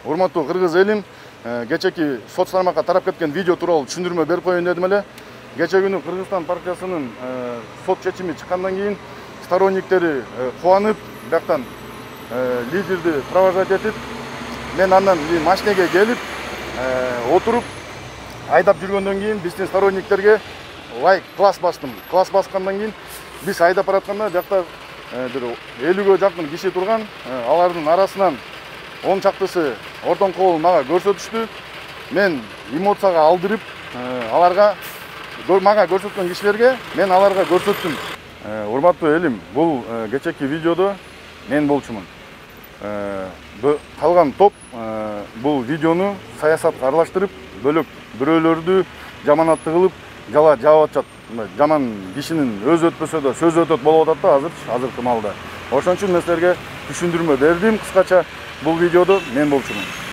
Урматтуу кыргыз элим, кечеки соц тармакка тарап кеткен видео тууралуу түшүндүрмө берип коеюн дедим эле. Кече күнү Кыргызстан партиясынын сот чечими чыккандан кийин сторонниктери кубанып, бияктан лидерди провожать этип, мен андан машинеге келип, отуруп, айдап жүргөндөн кийин биздин сторонниктерге лайк класс бастым. Класс баскандан кийин биз айдап баратканда биякта бир 50ге жакын киши турган, алардын арасынан 10 чактысы ортон кол мага көрсөтүштү. Мен эмоцияга алдырып, аларга мага көрсөткөн кишилерге мен аларга көрсөттүм. Урматтуу элим, бул кечеки видеодо мен болчумун. Калган топ бул видеону саясатка аралаштырып, бөлөк бирөөлөрдү жаманатты кылып, жала жаап атышат. Жаман кишинин өзү өтпөсө да сөзү өтөт болуп атат да азыркы маалда. Ошон үчүн мен силерге түшүндүрмө бердим кыскача. Бул видеодо мен болчумун.